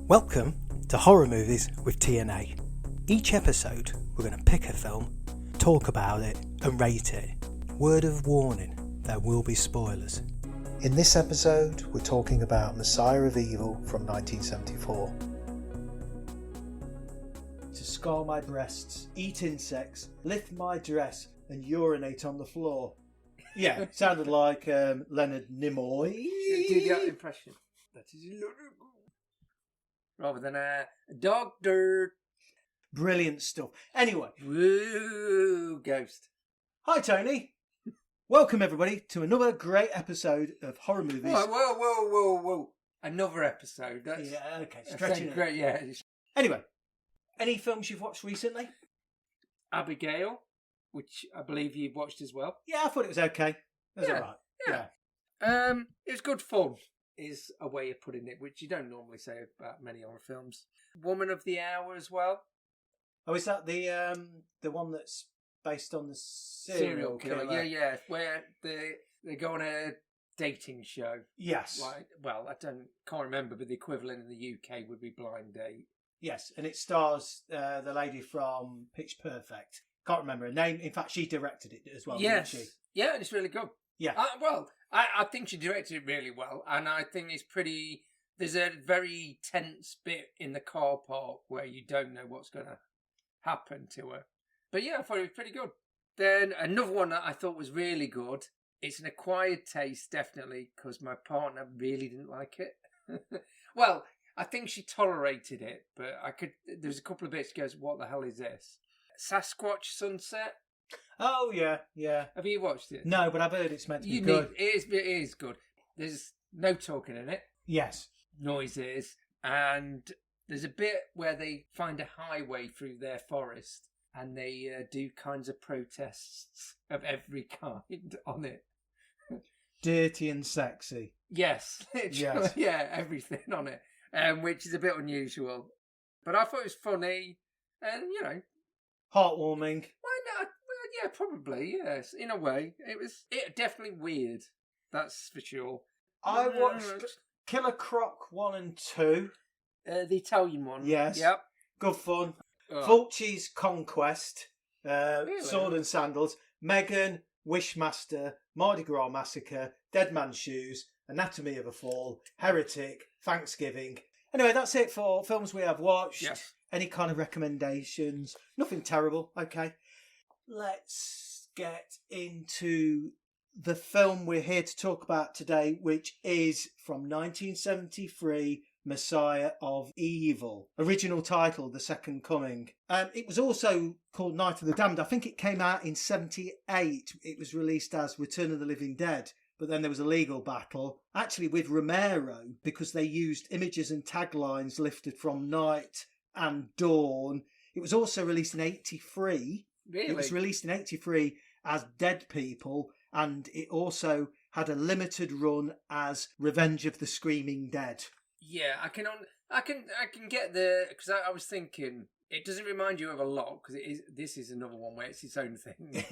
Welcome to Horror Movies with TNA. Each episode, we're going to pick a film, talk about it, and rate it. Word of warning, there will be spoilers. In this episode, we're talking about Messiah of Evil from 1974. To scar my breasts, eat insects, lift my dress, and urinate on the floor. Yeah, it sounded like Leonard Nimoy. Do the impression. That is rather than a doctor. Brilliant stuff. Anyway. Woo, ghost. Hi, Tony. Welcome, everybody, to another great episode of Horror Movies. Whoa. Another episode. That's, yeah, okay. Stretching it. Great, yeah. Anyway, any films you've watched recently? Abigail, which I believe you've watched as well. Yeah, I thought it was okay. It was all right. Yeah. It was good fun, is a way of putting it, which you don't normally say about many horror films. Woman of the Hour as well. Oh, is that the one that's based on the serial killer? Yeah. Where they go on a dating show. Yes. Can't remember, but the equivalent in the UK would be Blind Date. Yes, and it stars the lady from Pitch Perfect. Can't remember her name. In fact, she directed it as well, yes. didn't she? Yeah, and it's really good. Yeah. I think she directed it really well, and I think it's pretty... There's a very tense bit in the car park where you don't know what's going to happen to her. But yeah, I thought it was pretty good. Then another one that I thought was really good. It's an acquired taste, definitely, because my partner really didn't like it. Well, I think she tolerated it, but there's a couple of bits she goes, what the hell is this? Sasquatch Sunset? Oh, yeah. Have you watched it? No, but I've heard it's meant to be good. It is good. There's no talking in it. Yes. Noises. And there's a bit where they find a highway through their forest and they do kinds of protests of every kind on it. Dirty and sexy. Yes. Yes. Yeah, everything on it. Which is a bit unusual. But I thought it was funny and, heartwarming. Yeah, probably, yes. In a way. It definitely weird. That's for sure. I watched Killer Croc 1 and 2. The Italian one. Yes. Yep. Good fun. Oh. Fulci's Conquest. Really? Sword and Sandals. Megan, Wishmaster, Mardi Gras Massacre, Dead Man's Shoes, Anatomy of a Fall, Heretic, Thanksgiving. Anyway, that's it for films we have watched. Yes. Any kind of recommendations? Nothing terrible. Okay. Let's get into the film we're here to talk about today, which is from 1973, Messiah of Evil. Original title, The Second Coming. It was also called Night of the Damned. I think it came out in 78. It was released as Return of the Living Dead. But then there was a legal battle, actually with Romero, because they used images and taglines lifted from Night and Dawn. It was also released in 83. Really? It was released in 83 as Dead People, and it also had a limited run as Revenge of the Screaming Dead. Yeah, I can get because I was thinking it doesn't remind you of a lot because this is another one where it's its own thing.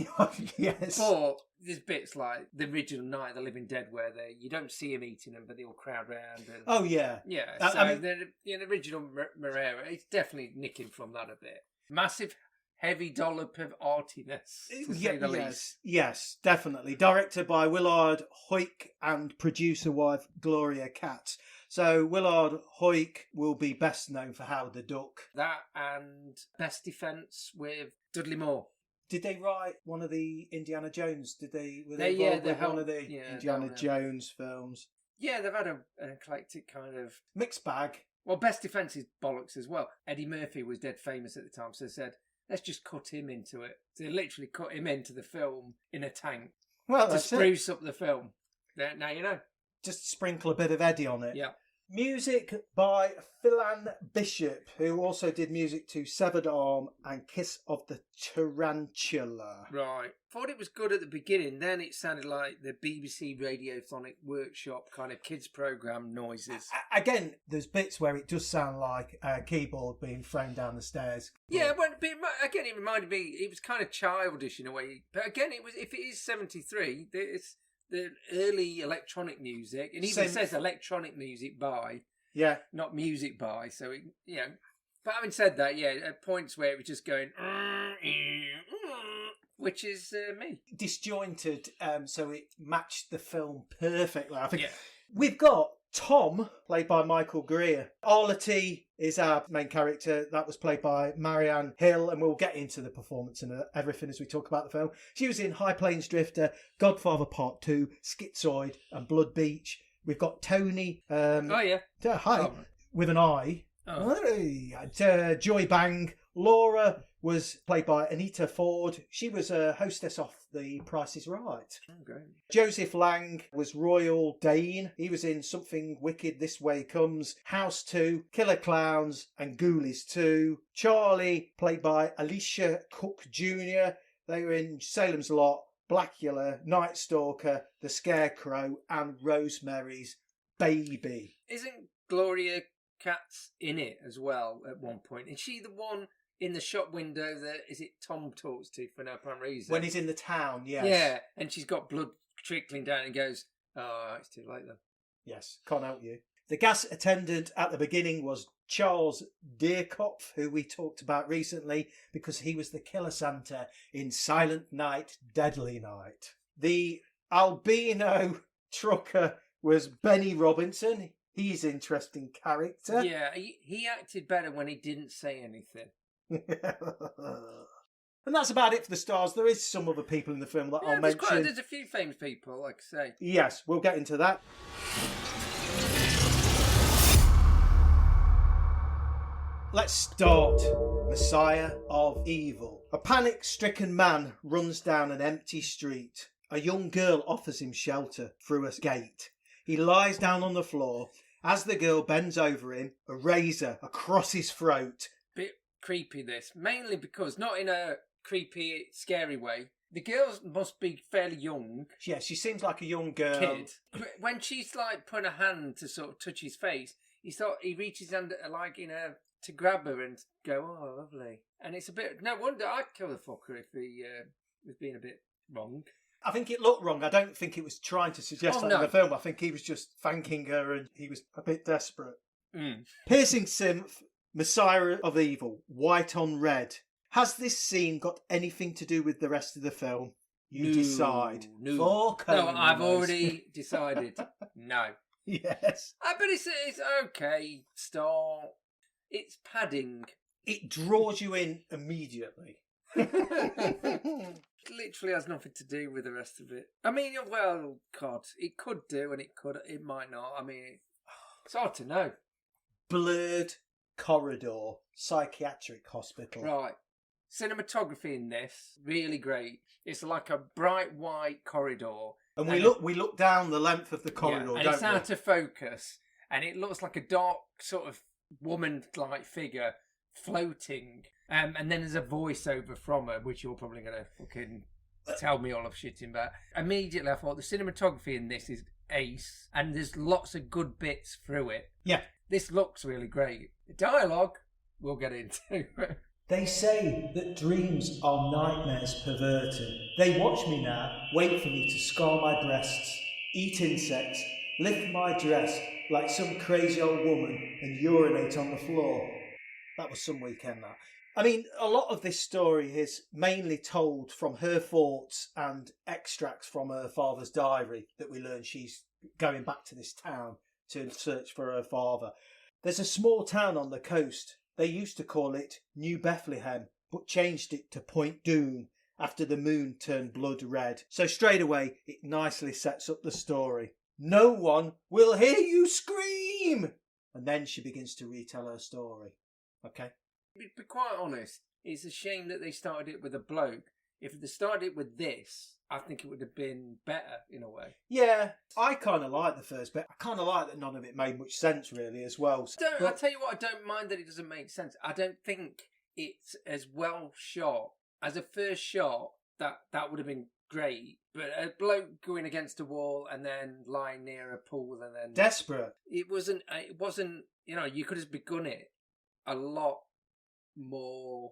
Yes. But there's bits like the original Night of the Living Dead where you don't see him eating them, but they all crowd round. And, oh yeah. Yeah. The original Morera, it's definitely nicking from that a bit. Massive. Heavy dollop of artiness, to say the least. Yes, definitely. Directed by Willard, Huyck, and producer wife Gloria Katz. So Willard Huyck will be best known for Howard the Duck. That and Best Defence with Dudley Moore. Did they write one of the Indiana Jones? Were they involved with one of the Indiana Jones films? Yeah, they've had an eclectic kind of mixed bag. Well, Best Defence is bollocks as well. Eddie Murphy was dead famous at the time, so they said, let's just cut him into it. So they literally cut him into the film in a tank to spruce up the film. Now you know. Just sprinkle a bit of Eddie on it. Yeah. Music by Philan Bishop, who also did music to Severed Arm and Kiss of the Tarantula. Right. Thought it was good at the beginning. Then it sounded like the BBC Radiophonic Workshop kind of kids programme noises. Again, there's bits where it does sound like a keyboard being thrown down the stairs. Yeah, but again, it reminded me, it was kind of childish in a way. But again, if it is 73, it's the early electronic music, and even says electronic music by Yeah. not music by. So, but having said that, at points where it was just going, which is me. Disjointed, so it matched the film perfectly. I think Yeah. we've got Tom, played by Michael Greer. Arlety is our main character. That was played by Marianne Hill, and we'll get into the performance and everything as we talk about the film. She was in High Plains Drifter, Godfather Part 2, Schizoid, and Blood Beach. We've got Tony. Hi, with an I. Joy Bang. Laura was played by Anita Ford. She was a hostess off The Price is Right. Oh, great. Joseph Lang was Royal Dane. He was in Something Wicked This Way Comes, House 2, Killer Clowns, and Ghoulies 2. Charlie, played by Alicia Cook Jr. They were in Salem's Lot, Blackula, Night Stalker, The Scarecrow, and Rosemary's Baby. Isn't Gloria Katz in it as well at one point? Is she the one in the shop window that is it Tom talks to for no apparent reason? When he's in the town, yes. Yeah, and she's got blood trickling down and goes, "Oh, it's too late then." Yes, can't help you. The gas attendant at the beginning was Charles Deerkopf, who we talked about recently because he was the killer Santa in Silent Night, Deadly Night. The albino trucker was Benny Robinson. He's an interesting character. Yeah, he acted better when he didn't say anything. And that's about it for the stars. There is some other people in the film that I'll mention. There's a few famous people, like I say. Yes, we'll get into that. Let's start. Messiah of Evil. A panic-stricken man runs down an empty street. A young girl offers him shelter through a gate. He lies down on the floor. As the girl bends over him, a razor across his throat. Bit creepy, this. Mainly because, not in a creepy, scary way, the girl must be fairly young. Yeah, she seems like a young girl. Kid. When she's like putting her hand to sort of touch his face, he reaches under, like, to grab her and go, "Oh, lovely." And it's a bit, no wonder I'd kill the fucker if he was being a bit wrong. I think it looked wrong. I don't think it was trying to suggest that in the film. I think he was just thanking her and he was a bit desperate. Piercing synth, Messiah of Evil, white on red. Has this scene got anything to do with the rest of the film? You decide. No, I've already decided. No. Yes. But it's okay. Start. It's padding. It draws you in immediately. It literally has nothing to do with the rest of it. I mean, well, God, it could do and it might not. I mean, it's hard to know. Blurred corridor, psychiatric hospital. Right. Cinematography in this, really great. It's like a bright white corridor. And we look down the length of the corridor, and it's out of focus. And it looks like a dark sort of woman-like figure floating. And then there's a voiceover from her, which you're probably going to fucking tell me all of shitting about. Immediately I thought the cinematography in this is ace. And there's lots of good bits through it. Yeah. This looks really great. The dialogue, we'll get into. They say that dreams are nightmares perverted. They watch me now, wait for me to scar my breasts, eat insects, lift my dress like some crazy old woman and urinate on the floor. That was some weekend, that. I mean, a lot of this story is mainly told from her thoughts and extracts from her father's diary that we learn she's going back to this town to search for her father. There's a small town on the coast. They used to call it New Bethlehem, but changed it to Point Doon after the moon turned blood red. So straight away, it nicely sets up the story. No one will hear you scream! And then she begins to retell her story. Okay? To be quite honest, it's a shame that they started it with a bloke. If they started it with this, I think it would have been better in a way. Yeah, I kind of like the first bit. I kind of like that none of it made much sense really as well. I tell you what, I don't mind that it doesn't make sense. I don't think it's as well shot as a first shot. That would have been great. But a bloke going against a wall and then lying near a pool and then desperate. It wasn't. You could have begun it a lot more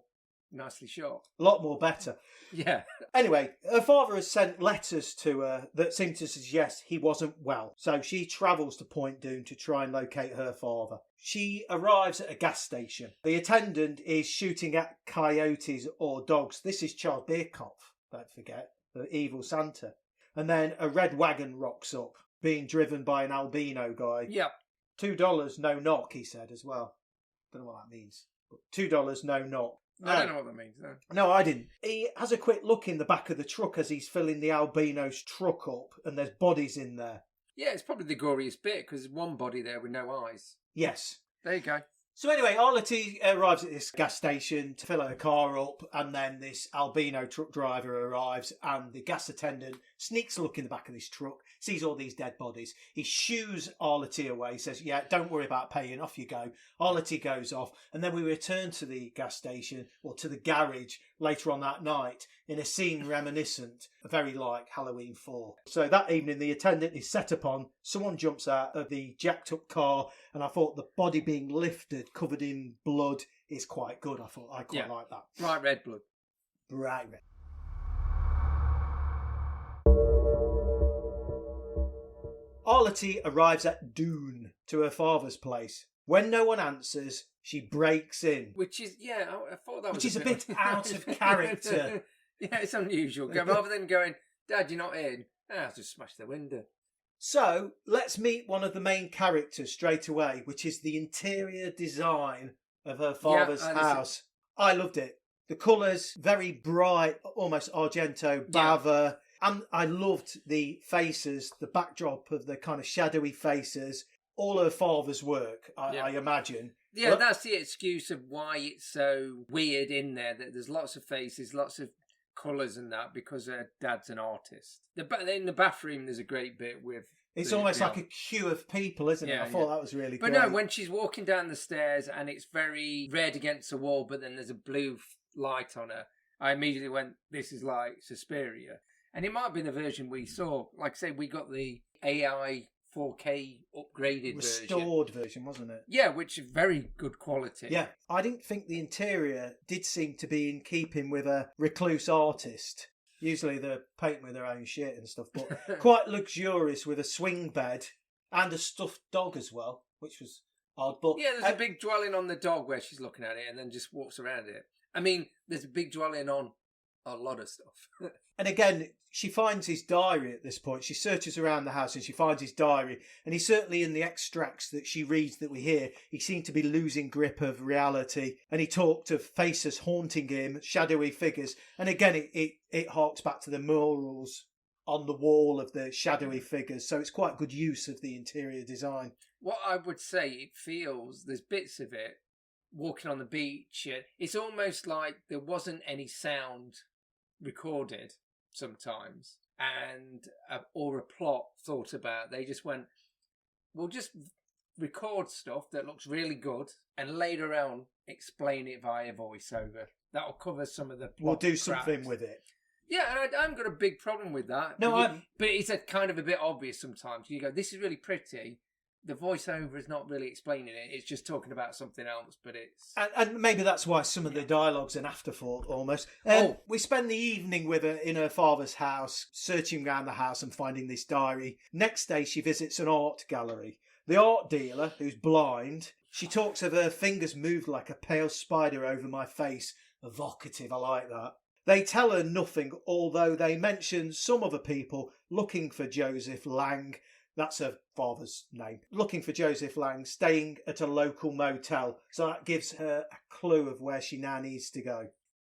nicely shot. A lot more better. Yeah. Anyway, her father has sent letters to her that seem to suggest he wasn't well. So she travels to Point Doon to try and locate her father. She arrives at a gas station. The attendant is shooting at coyotes or dogs. This is Charles Bierkopf, don't forget, the evil Santa. And then a red wagon rocks up, being driven by an albino guy. Yep. $2, no knock, he said as well. Don't know what that means. But $2, no knock. No. I don't know what that means, no. No, I didn't. He has a quick look in the back of the truck as he's filling the albino's truck up, and there's bodies in there. Yeah, it's probably the goriest bit, because there's one body there with no eyes. Yes. There you go. So anyway, Arlety arrives at this gas station to fill her car up, and then this albino truck driver arrives, and the gas attendant sneaks a look in the back of this truck, sees all these dead bodies. He shoos Arlety away, says, yeah, don't worry about paying, off you go. Arlety goes off, and then we return to the gas station, or to the garage, later on that night, in a scene reminiscent, very like Halloween 4. So that evening, the attendant is set upon, someone jumps out of the jacked up car, and I thought the body being lifted, covered in blood, is quite good. I thought I quite like that. Bright red blood. Bright red. Arlety arrives at Doon to her father's place. When no one answers, she breaks in. Which is, yeah, I thought that was Which is a bit out of character. Yeah, it's unusual. Rather than going, Dad, you're not in, I'll just smash the window. So, let's meet one of the main characters straight away, which is the interior design of her father's house. I loved it. The colours, very bright, almost Argento, Bava. And I loved the faces, the backdrop of the kind of shadowy faces. All her father's work, I imagine. Yeah, that's the excuse of why it's so weird in there, that there's lots of faces, lots of colours and that, because her dad's an artist. In the bathroom, there's a great bit with... It's almost like a queue of people, isn't it? I thought that was really great. But no, when she's walking down the stairs and it's very red against the wall, but then there's a blue light on her, I immediately went, this is like Suspiria. And it might have been the version we saw. Like I say, we got the AI 4K upgraded restored version, wasn't it? Yeah, which is very good quality. Yeah, I didn't think the interior did seem to be in keeping with a recluse artist. Usually they're painting with their own shit and stuff, but quite luxurious with a swing bed and a stuffed dog as well, which was odd. But yeah, there's a big dwelling on the dog where she's looking at it and then just walks around it. I mean, there's a big dwelling on a lot of stuff. And again, she finds his diary at this point. She searches around the house and she finds his diary. And he's certainly, in the extracts that she reads that we hear, he seemed to be losing grip of reality. And he talked of faces haunting him, shadowy figures. And again, it harks back to the murals on the wall of the shadowy figures. So it's quite good use of the interior design. What I would say, it feels, there's bits of it, walking on the beach, it's almost like there wasn't any sound recorded sometimes, and or a plot thought about. They just went, we'll just record stuff that looks really good and later on explain it via voiceover. That'll cover some of the plot. We'll do cracks. something with it. Yeah, and I haven't got a big problem with that. No, but it's a kind of a bit obvious sometimes. You go, this is really pretty. The voiceover is not really explaining it. It's just talking about something else, but it's... And maybe that's why some of the dialogue's an afterthought, almost. We spend the evening with her in her father's house, searching around the house and finding this diary. Next day, she visits an art gallery. The art dealer, who's blind, she talks of her fingers moved like a pale spider over my face. Evocative, I like that. They tell her nothing, although they mention some other people looking for Joseph Lang. That's her father's name. Looking for Joseph Lang, staying at a local motel. So that gives her a clue of where she now needs to go.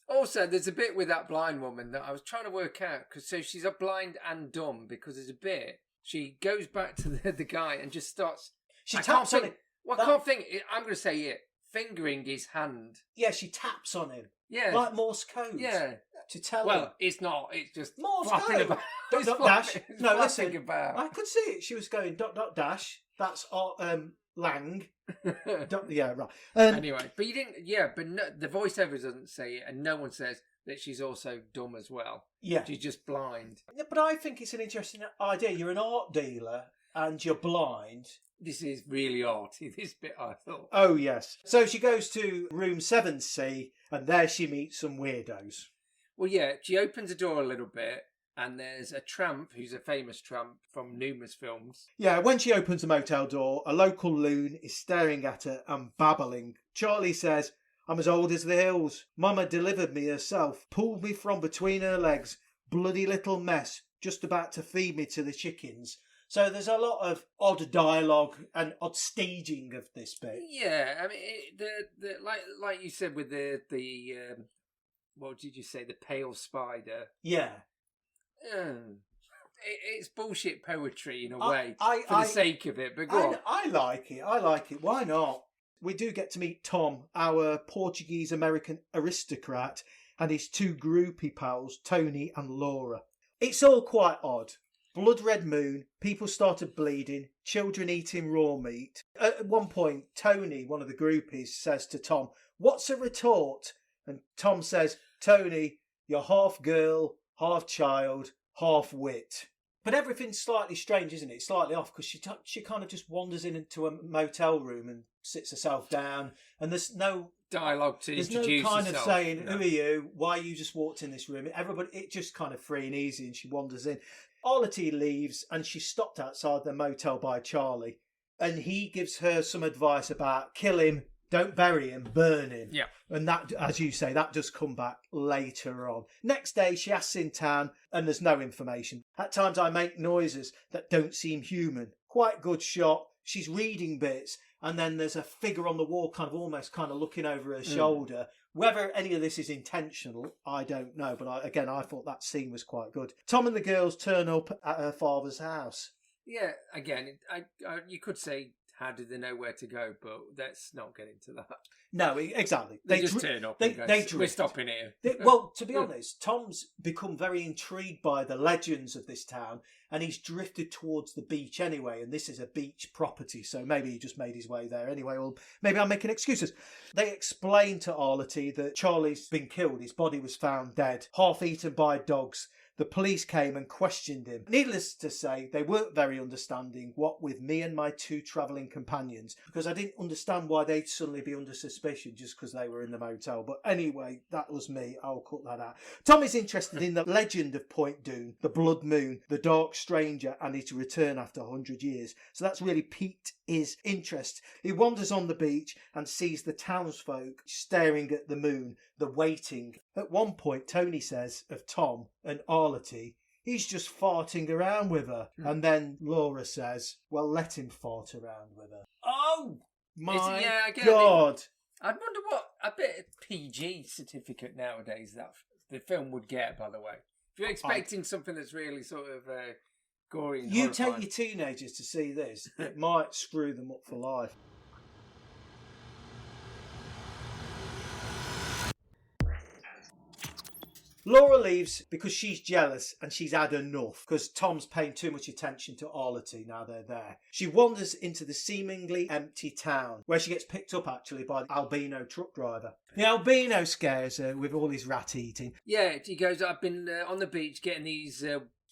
Also, there's a bit with that blind woman that I was trying to work out. So she's a blind and dumb, because there's a bit, she goes back to the guy and just starts... She taps on him. Well, I can't think... I'm going to say it. Fingering his hand. Yeah, she taps on him. Yeah. Like Morse code. Yeah. To tell him. Well, it's not. It's just Morse flapping code. about. Dot dash. No, listen. About. I could see it. She was going ... dash. That's Lang. Yeah, right. Anyway, but you didn't. Yeah, but no, the voiceover doesn't say it, and no one says that she's also dumb as well. Yeah, she's just blind. Yeah, but I think it's an interesting idea. You're an art dealer, and you're blind. This is really arty, this bit, I thought. Oh, yes. So she goes to room 7C, and there she meets some weirdos. Well, yeah, she opens the door a little bit, and there's a tramp who's a famous tramp from numerous films. Yeah, when she opens the motel door, a local loon is staring at her and babbling. Charlie says, "I'm as old as the hills. Mama delivered me herself, pulled me from between her legs. Bloody little mess, just about to feed me to the chickens." So there's a lot of odd dialogue and odd staging of this bit. Yeah, I mean, like you said with the what did you say? The pale spider. Yeah. It's bullshit poetry in a way, for the sake of it. But go on. I like it. Why not? We do get to meet Tom, our Portuguese-American aristocrat, and his two groupie pals, Tony and Laura. It's all quite odd. Blood red moon, people started bleeding, children eating raw meat. At one point, Tony, one of the groupies, says to Tom, "What's a retort?" And Tom says, "Tony, you're half girl, half child, half wit." But everything's slightly strange, isn't it? Slightly off, because she kind of just wanders into a motel room and sits herself down, and there's no dialogue to introduce herself. There's no kind of saying, no. "Who are you? Why you just walked in this room?" Everybody, it's just kind of free and easy, and she wanders in. Arlety leaves, and she's stopped outside the motel by Charlie, and he gives her some advice about kill him, don't bury him, burn him. Yeah. And that, as you say, that does come back later on. Next day, she asks in town, and there's no information. At times, I make noises that don't seem human. Quite good shot. She's reading bits, and then there's a figure on the wall, almost looking over her shoulder. Whether any of this is intentional, I don't know. But I thought that scene was quite good. Tom and the girls turn up at her father's house. Yeah, again, you could say, how did they know where to go? But let's not get into that. No, exactly. They just turn up and go, we're stopping here. Well, to be honest, Tom's become very intrigued by the legends of this town, and he's drifted towards the beach anyway, and this is a beach property, so maybe he just made his way there anyway, or maybe I'm making excuses. They explain to Arlety that Charlie's been killed. His body was found dead, half eaten by dogs. The police came and questioned him. Needless to say, they weren't very understanding, what with me and my two travelling companions, because I didn't understand why they'd suddenly be under suspicion just because they were in the motel. But anyway, that was me. I'll cut that out. Tom is interested in the legend of Point Doon, the Blood Moon, the Dark Stranger, and his return after 100 years. So that's really piqued his interest. He wanders on the beach and sees the townsfolk staring at the moon, the waiting. At one point, Tony says of Tom and Arlety, he's just farting around with her. And then Laura says, well, let him fart around with her. Oh, my God. I'd wonder what a bit of PG certificate nowadays that the film would get, by the way. If you're expecting something that's really sort of gory and you horrifying. take your teenagers to see this, it might screw them up for life. Laura leaves because she's jealous and she's had enough because Tom's paying too much attention to Arlety now they're there. She wanders into the seemingly empty town where she gets picked up actually by the albino truck driver. The albino scares her with all his rat eating. Yeah, he goes, I've been on the beach getting these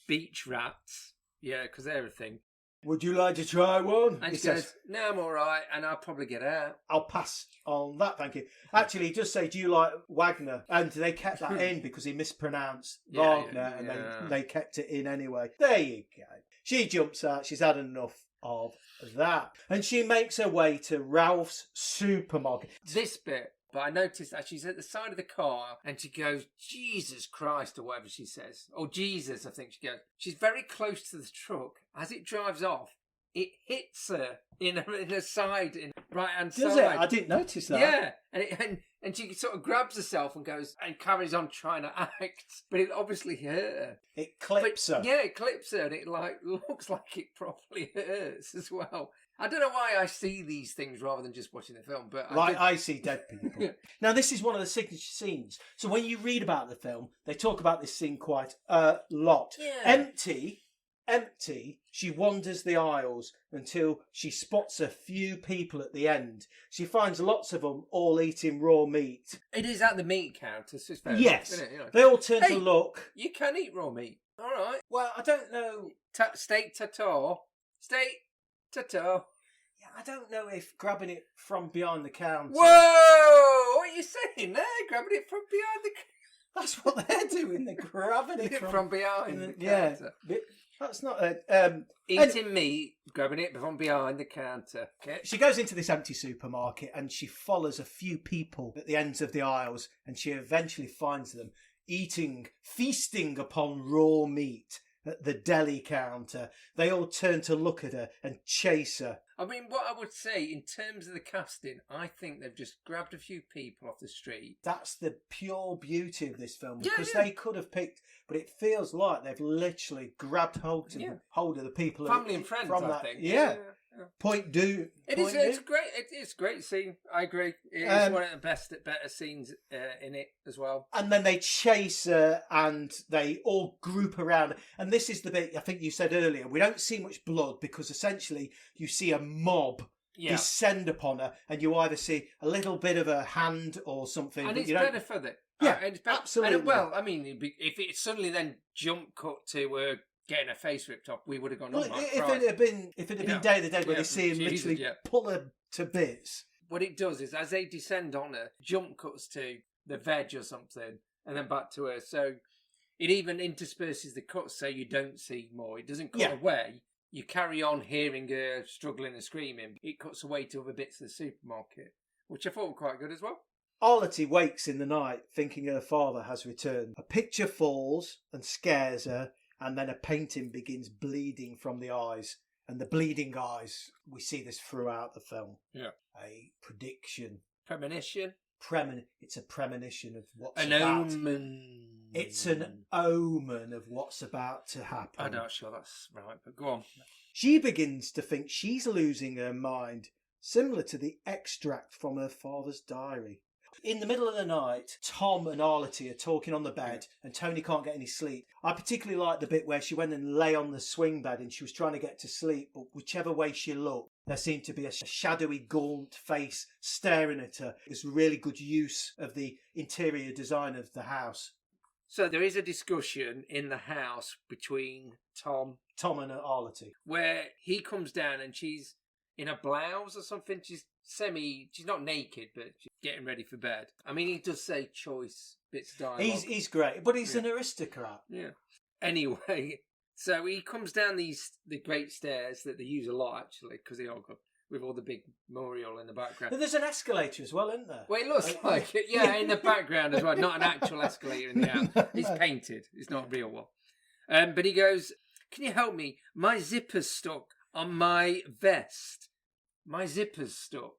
beach rats. Yeah, because they're a thing. Would you like to try one? And she goes, no, I'm all right, and I'll probably get out. I'll pass on that, thank you. Actually, he does say, do you like Wagner? And they kept that in because he mispronounced Wagner, and they kept it in anyway. There you go. She jumps out. She's had enough of that. And she makes her way to Ralph's supermarket. This bit, but I noticed that she's at the side of the car and she goes, Jesus Christ, or whatever she says. Or Jesus, I think she goes. She's very close to the truck. As it drives off, it hits her in her side, in right-hand side. Does it? I didn't notice that. Yeah. And she sort of grabs herself and goes and carries on trying to act. But it obviously hurt her. It clips her. Yeah, it clips her and it looks like it properly hurts as well. I don't know why I see these things rather than just watching the film, but I see dead people. Now, this is one of the signature scenes. So when you read about the film, they talk about this scene quite a lot. Yeah. Empty, she wanders the aisles until she spots a few people at the end. She finds lots of them all eating raw meat. It is at the meat counter, so it's fair yes. enough, isn't it? You know. They all turn to look. You can eat raw meat. All right. Well, I don't know. Steak tartare. Stay. Ta-ta. Yeah, I don't know if grabbing it from behind the counter. Whoa! What are you saying there? Grabbing it from behind the That's what they're doing. They're grabbing it from behind the yeah. counter. That's not a... Eating meat, grabbing it from behind the counter. Okay. She goes into this empty supermarket and she follows a few people at the ends of the aisles, and she eventually finds them feasting upon raw meat at the deli counter. They all turn to look at her and chase her. I mean, what I would say in terms of the casting, I think they've just grabbed a few people off the street. That's the pure beauty of this film, because they could have picked, but it feels like they've literally grabbed hold of the people. Family and friends, from I that. think. Yeah. It's great. It's a great scene. I agree. It is one of the better scenes in it as well. And then they chase her, and they all group around. And this is the bit I think you said earlier. We don't see much blood because essentially you see a mob descend upon her, and you either see a little bit of a hand or something. And but it's you don't... better for them. Yeah, it's absolutely. And, well, I mean, if it suddenly then jump cut to her getting her face ripped off, we would have gone, if it had been Day of the Dead, where they see him literally pull her to bits. What it does is, as they descend on her, jump cuts to the veg or something, and then back to her. So it even intersperses the cuts so you don't see more. It doesn't cut away. You carry on hearing her struggling and screaming. It cuts away to other bits of the supermarket, which I thought were quite good as well. Arlety wakes in the night thinking her father has returned. A picture falls and scares her, and then a painting begins bleeding from the eyes. And the bleeding eyes, we see this throughout the film. Yeah. A prediction. Premonition? It's a premonition of what's an about. omen. It's an omen of what's about to happen. I'm not sure that's right, but go on. She begins to think she's losing her mind, similar to the extract from her father's diary. In the middle of the night, Tom and Arlety are talking on the bed, and Tony can't get any sleep. I particularly like the bit where she went and lay on the swing bed and she was trying to get to sleep, but whichever way she looked, there seemed to be a shadowy, gaunt face staring at her. It was really good use of the interior design of the house. So there is a discussion in the house between Tom and Arlety, where he comes down and she's in a blouse or something. She's not naked, but she's getting ready for bed. I mean, he does say choice bits of dialogue. He's great, but he's an aristocrat. Yeah. Anyway, so he comes down the great stairs that they use a lot, actually, because they all go with all the big memorial in the background. But there's an escalator as well, isn't there? Well, it looks like it. Yeah, in the background as well. Not an actual escalator in the house. It's painted. It's not a real one. But he goes, "Can you help me? My zipper's stuck on my vest. My zipper's stuck."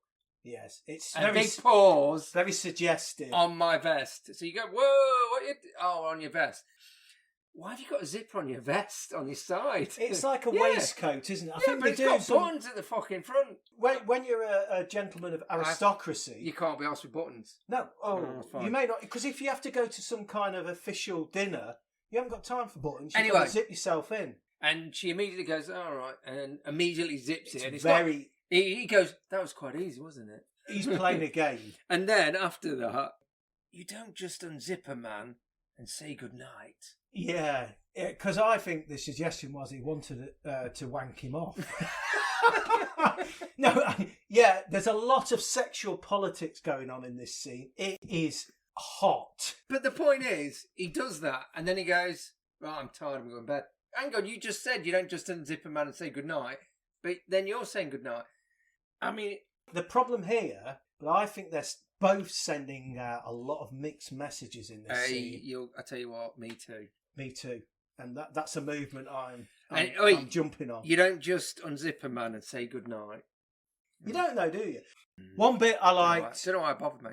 Yes, it's a big pause. Very suggestive. On my vest. So you go, "Whoa, what you... Oh, on your vest. Why have you got a zipper on your vest on your side?" It's like a waistcoat, isn't it? I think but it's got buttons at the fucking front. When you're a gentleman of aristocracy, you can't be asked with buttons. No, you may not, because if you have to go to some kind of official dinner, you haven't got time for buttons. You've got to zip yourself in. And she immediately goes, "All right," and immediately zips it. And it's very. He goes, "That was quite easy, wasn't it?" He's playing a game. And then after that, you don't just unzip a man and say goodnight. Yeah, because I think the suggestion was he wanted to wank him off. There's a lot of sexual politics going on in this scene. It is hot. But the point is, he does that, and then he goes, "Right, I'm tired, I'm going to bed." Hang on, you just said you don't just unzip a man and say goodnight, but then you're saying goodnight. I mean... The problem here, but I think they're both sending out a lot of mixed messages in this scene. I tell you what, me too. Me too. And that's a movement I'm jumping on. You don't just unzip a man and say goodnight. You don't know, do you? One bit I liked... I don't know why it bothered me.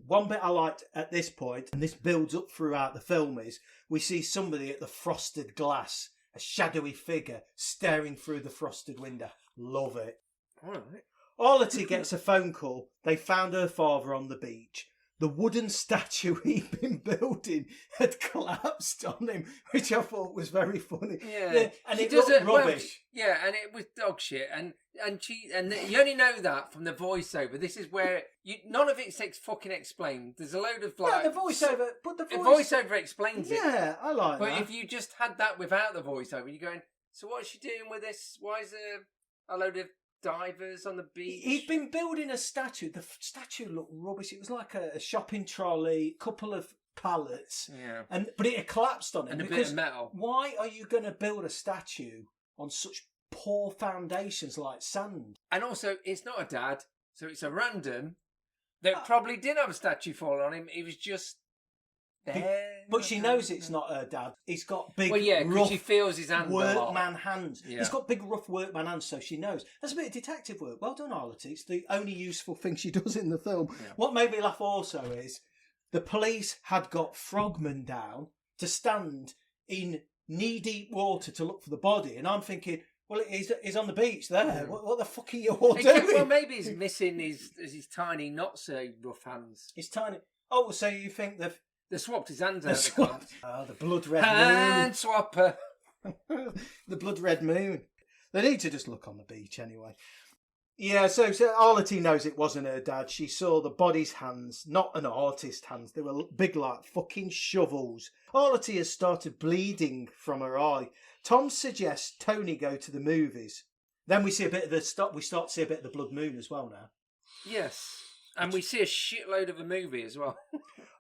One bit I liked at this point, and this builds up throughout the film, is we see somebody at the frosted glass, a shadowy figure staring through the frosted window. Love it. All right. Arlety gets a phone call. They found her father on the beach. The wooden statue he'd been building had collapsed on him, which I thought was very funny. Yeah. And it looked rubbish. And it was dog shit. And you only know that from the voiceover. This is where none of it's fucking explained. There's a load of the voiceover, but the voiceover explains it. Yeah, I like but that. But if you just had that without the voiceover, you're going, So what's she doing with this? Why is there a load of divers on the beach? He'd been building a statue. The statue looked rubbish. It was like a shopping trolley, couple of pallets, but it had collapsed on it. And a bit of metal. Why are you going to build a statue on such poor foundations like sand? And also, it's not a dad, so it's a random that probably did have a statue fall on him. He was just there. But she knows it's not her dad. He's got big, rough, she feels his hands workman hands. Yeah. He's got big, rough workman hands, so she knows. That's a bit of detective work. Well done, Arlette. It's the only useful thing she does in the film. Yeah. What made me laugh also is the police had got frogmen down to stand in knee-deep water to look for the body, and I'm thinking, well, he's on the beach there. Yeah. What the fuck are you all doing? Well, maybe he's missing his tiny, not so rough hands. His tiny. Oh, so you think they swapped his hands out? The blood red hand swapper. The blood red moon. They need to just look on the beach anyway. Yeah, so Arlette knows it wasn't her dad. She saw the body's hands, not an artist's hands. They were big like fucking shovels. Arlette has started bleeding from her eye. Tom suggests Tony go to the movies. Then we see a bit of we start to see a bit of the blood moon as well now. Yes. And we see a shitload of a movie as well.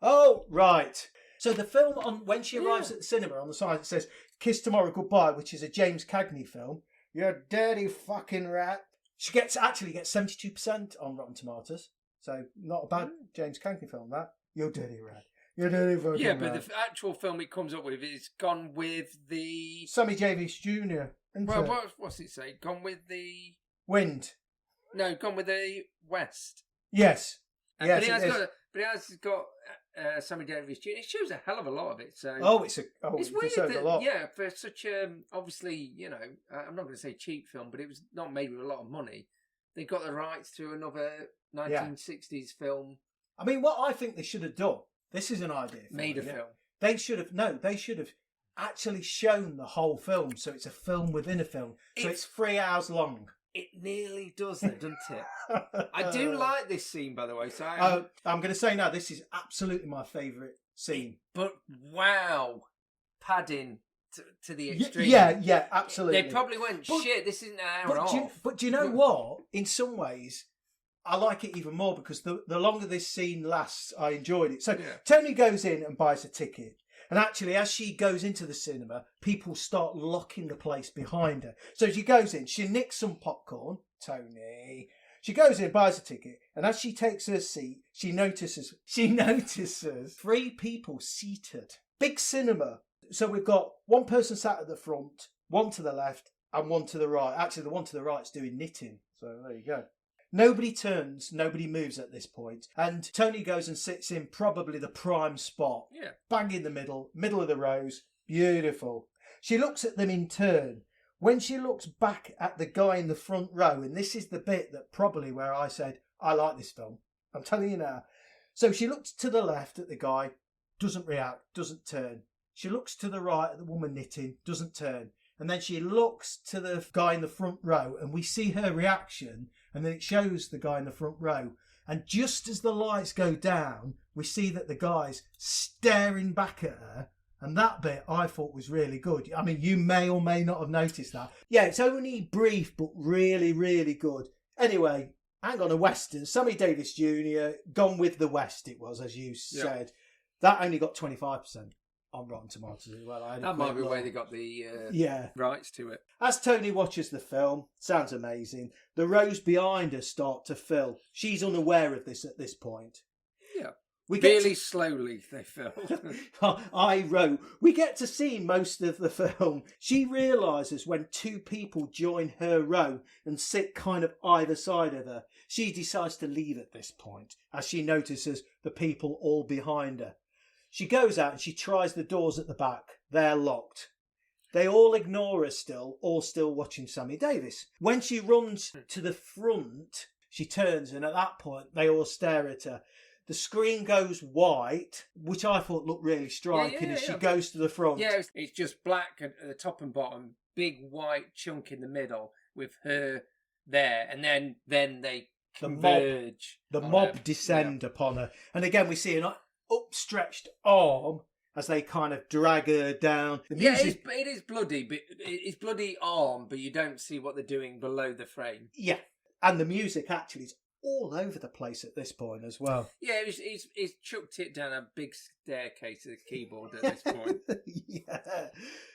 Oh, right. So the film, when she arrives at the cinema, on the side it says, Kiss Tomorrow Goodbye, which is a James Cagney film. You dirty fucking rat. She actually gets 72% on Rotten Tomatoes. So not a bad James Cagney film, that. You dirty rat. You dirty fucking rat. Yeah, but the actual film it comes up with is gone with the... Sammy Davis Jr. Well, what's it say? Gone with the... Wind. No, gone with the West. Yes. But he has got Sammy Davis Jr. It shows a hell of a lot of it. So it's weird that, a lot. Yeah, for such obviously, I'm not going to say cheap film, but it was not made with a lot of money. They got the rights to another 1960s film. I mean, what I think they should have done. This is an idea. Made a film. They should have actually shown the whole film, so it's a film within a film. So it's 3 hours long. It nearly does, though, doesn't it? I do like this scene, by the way. So I'm going to say now, this is absolutely my favourite scene. But wow, padding to the extreme. Yeah, absolutely. They probably went, shit, this isn't an hour off. But do you know what? In some ways, I like it even more because the longer this scene lasts, I enjoyed it. So Tony goes in and buys a ticket. And actually, as she goes into the cinema, people start locking the place behind her. So she goes in, she nicks some popcorn. Tony. She goes in, buys a ticket, and as she takes her seat, she notices 3 people seated. Big cinema. So we've got one person sat at the front, one to the left, and one to the right. Actually, the one to the right's doing knitting. So there you go. Nobody turns, nobody moves at this point. And Tony goes and sits in probably the prime spot. Yeah. Bang in the middle of the rows. Beautiful. She looks at them in turn. When she looks back at the guy in the front row, and this is the bit that probably where I said, I like this film. I'm telling you now. So she looks to the left at the guy, doesn't react, doesn't turn. She looks to the right at the woman knitting, doesn't turn. And then she looks to the guy in the front row, and we see her reaction. And then it shows the guy in the front row. And just as the lights go down, we see that the guy's staring back at her. And that bit I thought was really good. I mean, you may or may not have noticed that. Yeah, it's only brief, but really, really good. Anyway, hang on a Western. Sammy Davis Jr., Gone with the West it was, as you said. That only got 25%. On Rotten Tomatoes as well. That might be where they got the rights to it. As Tony watches the film, sounds amazing, the rows behind her start to fill. She's unaware of this at this point. Yeah. Really slowly they fill. I wrote, we get to see most of the film. She realises when 2 people join her row and sit kind of either side of her. She decides to leave at this point as she notices the people all behind her. She goes out and she tries the doors at the back. They're locked. They all ignore her still, all still watching Sammy Davis. When she runs to the front, she turns and at that point they all stare at her. The screen goes white, which I thought looked really striking as she goes to the front. Yeah, it's just black at the top and bottom, big white chunk in the middle with her there, and then they converge. The mob descend upon her. And again we see an upstretched arm as they kind of drag her down. The Yeah, music, it is bloody, but it's bloody arm, but you don't see what they're doing below the frame. yeah, and the music actually is all over the place at this point as well. Yeah, he's chucked it down a big staircase to the keyboard at this point. Yeah.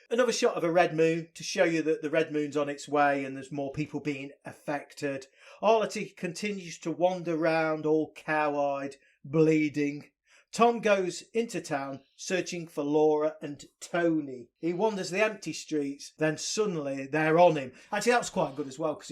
Another shot of a red moon to show you that the red moon's on its way and there's more people being affected. Arlety continues to wander around all cow-eyed, bleeding. Tom goes into town searching for Laura and Tony. He wanders the empty streets, then suddenly they're on him. Actually, that was quite good as well because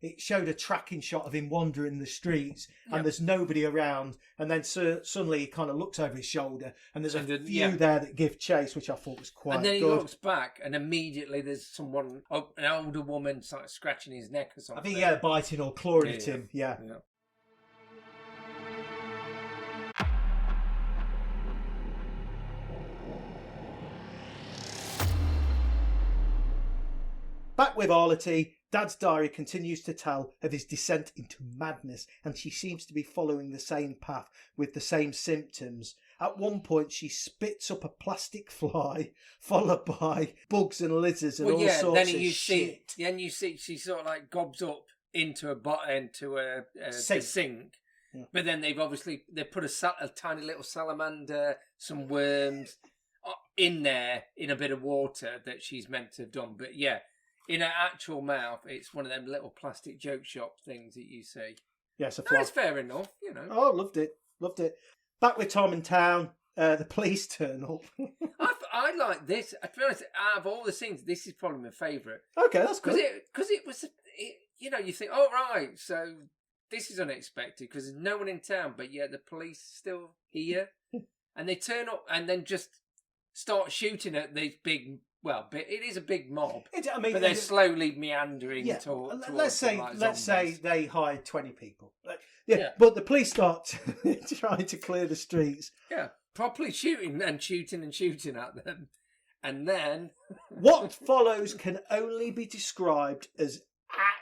it showed a tracking shot of him wandering the streets and there's nobody around. And then suddenly he kind of looks over his shoulder and there's a few there that give chase, which I thought was quite good. And then he looks back and immediately there's someone, an older woman, like scratching his neck or something. I think, biting or clawing at him. Yeah. Back with Arlety, Dad's diary continues to tell of his descent into madness, and she seems to be following the same path with the same symptoms. At one point, she spits up a plastic fly, followed by bugs and lizards and all sorts of shit. Then you see she sort of like gobs up into a sink. Yeah. But then they put a tiny little salamander, some worms in there in a bit of water that she's meant to have done. But yeah. In her actual mouth, it's one of them little plastic joke shop things that you see. Yes, that's fair enough, you know. Oh, loved it. Back with Tom in town, the police turn up. I like this. To be honest, out of all the scenes, this is probably my favourite. Okay, that's good. Because it was, you know, you think, oh, right, so this is unexpected because there's no one in town, but yet the police are still here. And they turn up and then just start shooting at these big... Well, but it is a big mob, but they're slowly meandering towards let's say they hired 20 people. But the police start trying to clear the streets. Yeah, properly shooting at them. And then... What follows can only be described as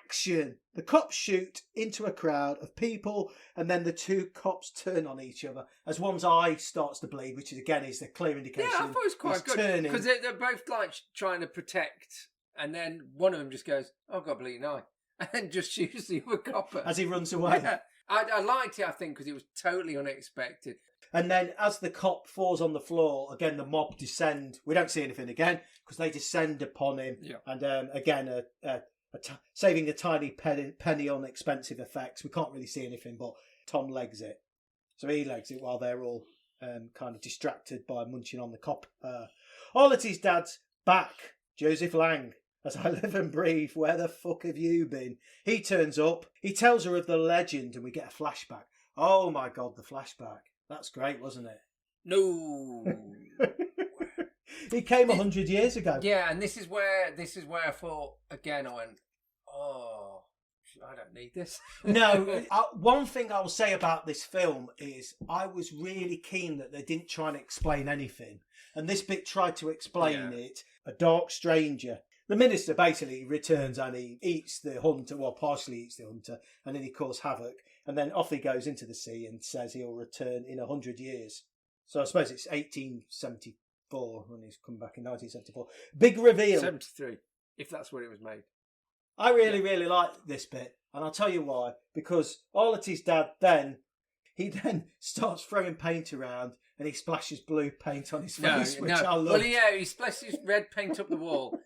action. The cops shoot into a crowd of people and then the two cops turn on each other as one's eye starts to bleed, which is the clear indication. Yeah, I thought it was quite good because they're both like trying to protect and then one of them just goes, oh, I've got a bleeding eye, and then just shoots the other copper as he runs away. Yeah. I liked it, I think, because it was totally unexpected. And then as the cop falls on the floor, again, the mob descend. We don't see anything again because they descend upon him. Yeah. And again, saving a tiny penny on expensive effects. We can't really see anything, but Tom legs it. So he legs it while they're all kind of distracted by munching on the cop. Arlety's dad's back, Joseph Lang. As I live and breathe, where the fuck have you been? He turns up, he tells her of the legend, and we get a flashback. Oh my God, the flashback. That's great, wasn't it? No. He came 100 years ago. Yeah, and this is where I thought, again, I went, oh, I don't need this. No, one thing I'll say about this film is I was really keen that they didn't try and explain anything. And this bit tried to explain it. A dark stranger. The minister basically returns and he eats the hunter, well, partially eats the hunter, and then he caused havoc. And then off he goes into the sea and says he'll return in 100 years. So I suppose it's 1874 when he's come back in 1974. Big reveal. 73, if that's where it was made. I really like this bit, and I'll tell you why. Because Arlety's dad then starts throwing paint around and he splashes blue paint on his face, which I love. Well, yeah, he splashes red paint up the wall.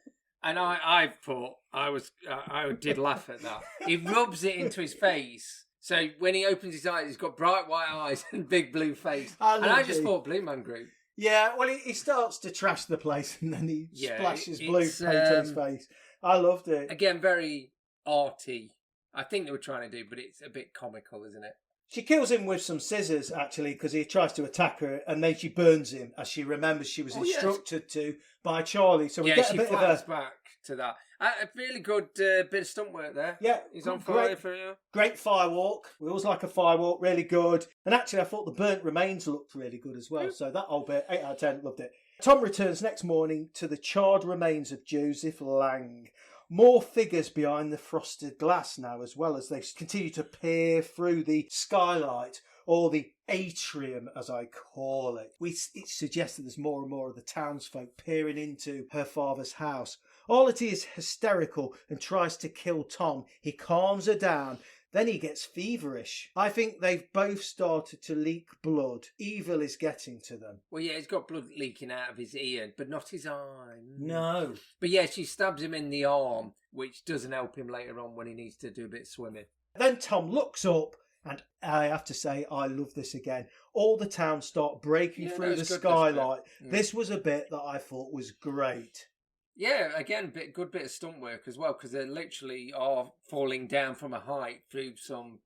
And I thought, I did laugh at that. He rubs it into his face. So when he opens his eyes, he's got bright white eyes and big blue face. I just thought Blue Man Group. Yeah, well, he starts to trash the place and then he splashes blue paint on his face. I loved it. Again, very arty. I think they were trying to do, but it's a bit comical, isn't it? She kills him with some scissors, actually, because he tries to attack her, and then she burns him, as she remembers she was instructed to by Charlie. So we get a bit of a... back to that. A really good bit of stunt work there. Yeah. He's on fire for you. Great firewalk. We always like a firewalk, really good. And actually, I thought the burnt remains looked really good as well. So that whole bit, 8 out of 10, loved it. Tom returns next morning to the charred remains of Joseph Lang. more figures behind the frosted glass now, as well as they continue to peer through the skylight, or the atrium, as I call it. It suggests that there's more and more of the townsfolk peering into her father's house. Arletty is hysterical and tries to kill Tom. He calms her down. Then he gets feverish. I think they've both started to leak blood. Evil is getting to them. Well, yeah, he's got blood leaking out of his ear, but not his eye. No. But yeah, she stabs him in the arm, which doesn't help him later on when he needs to do a bit of swimming. Then Tom looks up, and I have to say, I love this again. All the town start breaking through the skylight. This was a bit that I thought was great. Yeah, again, good bit of stunt work as well, because they literally are falling down from a height through some,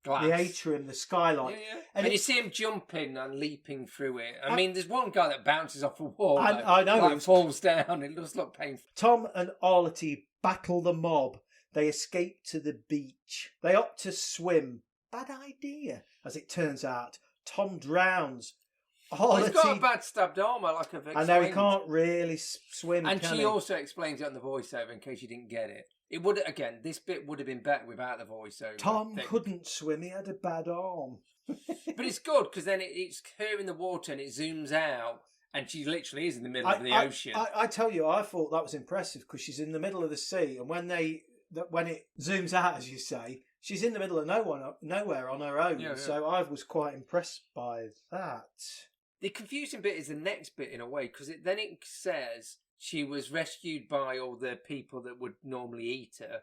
glass. The atrium, the skylight. Yeah. And you see him jumping and leaping through it. I mean, there's one guy that bounces off a wall. I know. Falls down. It does look painful. Tom and Arletty battle the mob. They escape to the beach. They opt to swim. Bad idea, as it turns out. Tom drowns. He's got a bad stabbed arm, like I've explained. I know, he can't really swim, and can she he? Also explains it on the voiceover in case you didn't get it. It would, again, this bit would have been better without the voiceover. Tom couldn't swim, he had a bad arm. But it's good, because then it's her in the water and it zooms out, and she literally is in the middle of the ocean. I tell you, I thought that was impressive, because she's in the middle of the sea, and when it zooms out, as you say, she's in the middle of nowhere on her own. Yeah. So I was quite impressed by that. The confusing bit is the next bit, in a way, because it says she was rescued by all the people that would normally eat her,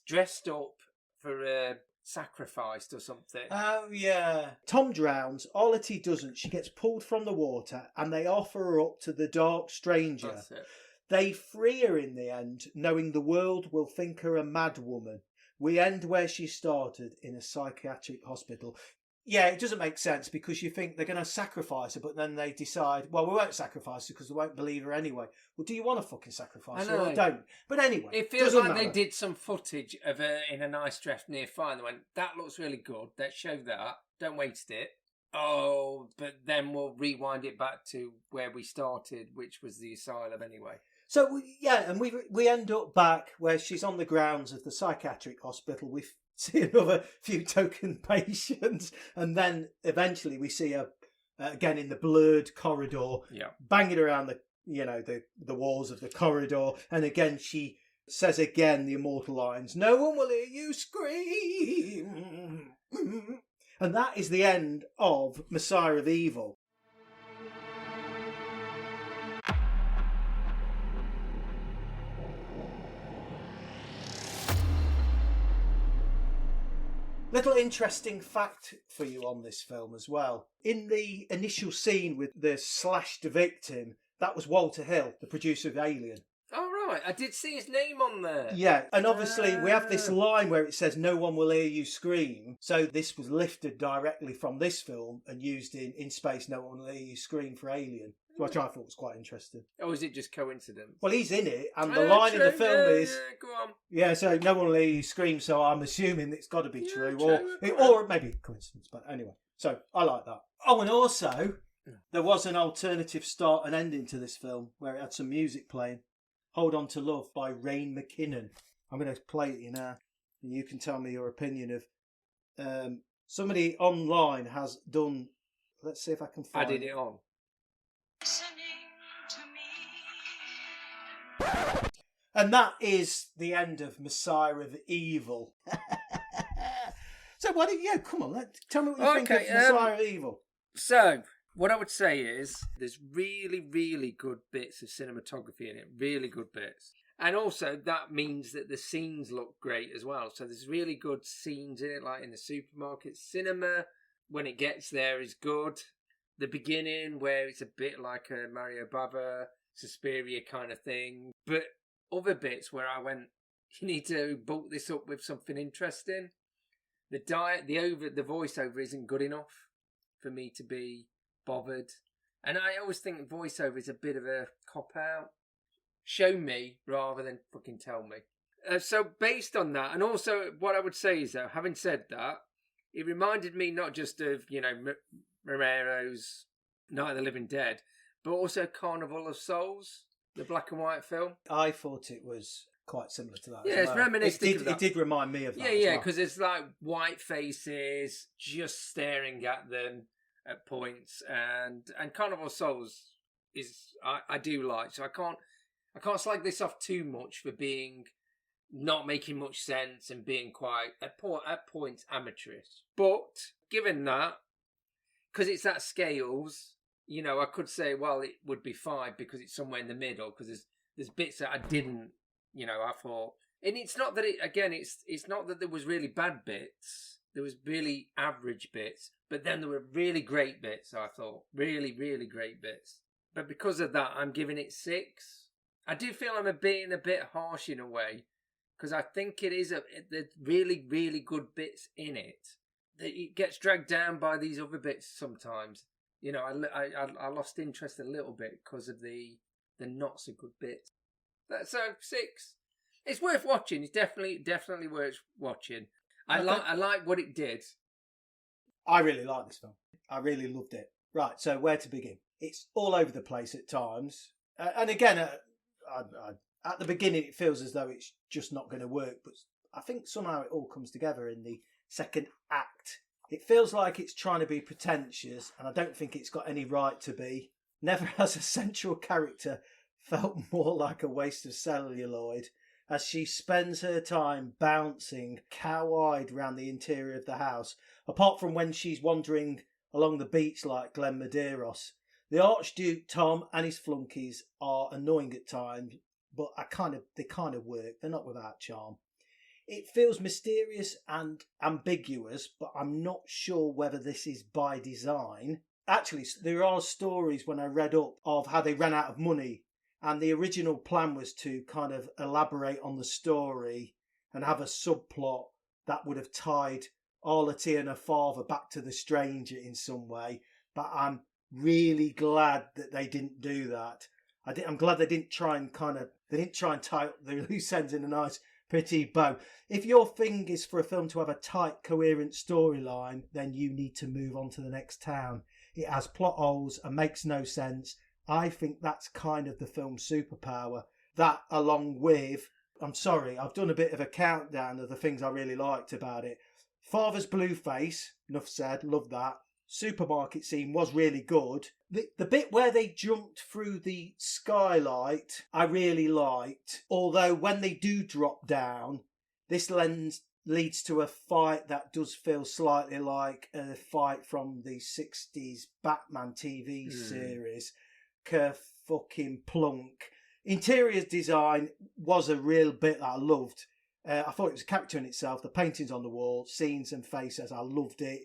dressed up for a sacrifice or something. Oh, yeah. Tom drowns. Arletty doesn't. She gets pulled from the water, and they offer her up to the dark stranger. That's it. They free her in the end, knowing the world will think her a mad woman. We end where she started, in a psychiatric hospital. Yeah, it doesn't make sense, because you think they're going to sacrifice her, but then they decide, well, we won't sacrifice her because they won't believe her anyway. Well, do you want to fucking sacrifice her or don't? But anyway, it feels like they did some footage of her in a nice dress near fire, and they went, that looks really good, let's show that, don't waste it. Oh, but then we'll rewind it back to where we started, which was the asylum anyway. So, yeah, and we end up back where she's on the grounds of the psychiatric hospital. We see another few token patients, and then eventually we see her again in the blurred corridor, banging around the walls of the corridor, and again she says again the immortal lines, "No one will hear you scream," and that is the end of Messiah of Evil. Little interesting fact for you on this film as well. In the initial scene with the slashed victim, that was Walter Hill, the producer of Alien. Oh, right. I did see his name on there. Yeah, and obviously we have this line where it says, "No one will hear you scream." So this was lifted directly from this film and used in Space, "No one will hear you scream" for Alien. Which I thought was quite interesting. Or is it just coincidence? Well, he's in it, and the line in the film is... Yeah, go on. Yeah, so no one will hear you scream, so I'm assuming it's got to be true. Or maybe coincidence, but anyway. So, I like that. Oh, and also, there was an alternative start and ending to this film, where it had some music playing. Hold On to Love by Rain McKinnon. I'm going to play it you now, and you can tell me your opinion of... somebody online has done... Let's see if I can find... Added it on. And that is the end of Messiah of Evil. So come on, tell me what you think of Messiah of Evil. So, what I would say is, there's really, really good bits of cinematography in it. Really good bits. And also, that means that the scenes look great as well. So there's really good scenes in it, like in the supermarket. Cinema, when it gets there, is good. The beginning, where it's a bit like a Mario Bava, Suspiria kind of thing. But other bits where I went, you need to bulk this up with something interesting. The voiceover isn't good enough for me to be bothered. And I always think voiceover is a bit of a cop-out. Show me rather than fucking tell me. So based on that, and also what I would say is, though, having said that, it reminded me not just of, Romero's Night of the Living Dead, but also Carnival of Souls, the black and white film. I thought it was quite similar to that. Yeah, as it's well. reminiscent of that. It did remind me of that. Yeah, because it's like white faces just staring at them at points, and Carnival Souls is I do like, so I can't slag this off too much for being not making much sense and being quite at points amateurish. But given that, because it's at scales, I could say, well, it would be 5 because it's somewhere in the middle, because there's bits that I didn't, I thought. And it's not that it's not that there was really bad bits. There was really average bits, but then there were really great bits, I thought. Really, really great bits. But because of that, I'm giving it 6. I do feel I'm being a bit harsh in a way, because I think it is there's really, really good bits in it. That it gets dragged down by these other bits sometimes. I lost interest a little bit because of the not so good bits. So 6. It's worth watching. It's definitely worth watching. I like what it did. I really like this film. I really loved it. Right, so where to begin? It's all over the place at times. And again, at the beginning, it feels as though it's just not going to work. But I think somehow it all comes together in the second act. It feels like it's trying to be pretentious, and I don't think it's got any right to be. Never has a central character felt more like a waste of celluloid, as she spends her time bouncing cow-eyed round the interior of the house, apart from when she's wandering along the beach like Glen Medeiros. The Archduke Tom and his flunkies are annoying at times, but they kind of work. They're not without charm. It feels mysterious and ambiguous, but I'm not sure whether this is by design. Actually, there are stories when I read up of how they ran out of money, and the original plan was to kind of elaborate on the story and have a subplot that would have tied Arletty and her father back to the stranger in some way. But I'm really glad that they didn't do that. I'm glad they didn't try and tie up the loose ends in a nice pretty bow. If your thing is for a film to have a tight, coherent storyline, then you need to move on to the next town. It has plot holes and makes no sense. I think that's kind of the film's superpower. That, along with, I'm sorry, I've done a bit of a countdown of the things I really liked about it. Father's blue face, enough said, love that. Supermarket scene was really good. The bit where they jumped through the skylight, I really liked. Although when they do drop down, this leads to a fight that does feel slightly like a fight from the 60s Batman TV series. Fucking plunk. Interior design was a real bit that I loved. I thought it was a character in itself. The paintings on the wall, scenes and faces, I loved it.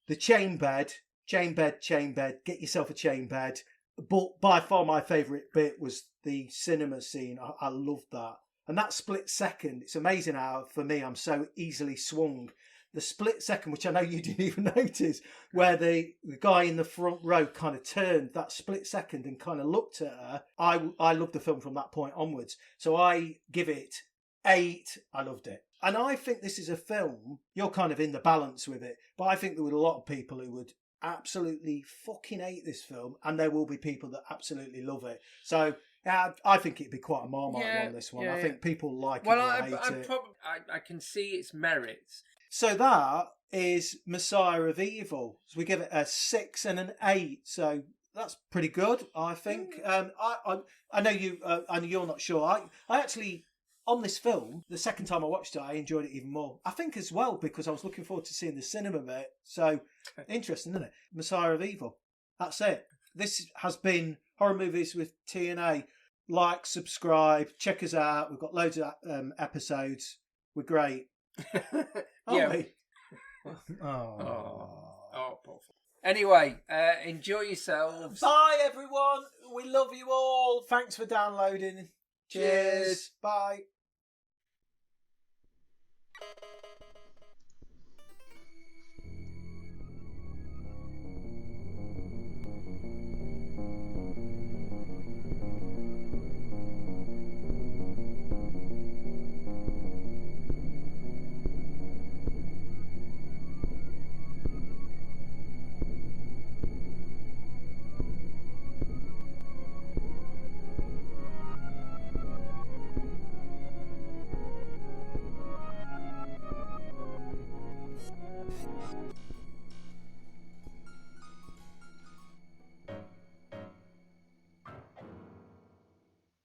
The chain bed, get yourself a chain bed. But by far my favourite bit was the cinema scene. I loved that. And that split second, it's amazing how, for me, I'm so easily swung. The split second, which I know you didn't even notice, where the guy in the front row kind of turned that split second and kind of looked at her. I loved the film from that point onwards. So I give it 8. I loved it. And I think this is a film, you're kind of in the balance with it, but I think there were a lot of people who would absolutely fucking hate this film, and there will be people that absolutely love it. So I think it'd be quite a Marmite one, this one. I think people like it or hate it. I can see its merits. So that is Messiah of Evil. So we give it a 6 and an 8. So that's pretty good, I think. I know you're not sure. I actually, on this film, the second time I watched it, I enjoyed it even more. I think as well because I was looking forward to seeing the cinema bit. So interesting, isn't it? Messiah of Evil. That's it. This has been Horror Movies with TNA. Like, subscribe, check us out. We've got loads of episodes. We're great. Aren't we? Oh, anyway, enjoy yourselves. Bye, everyone. We love you all. Thanks for downloading. Cheers. Bye.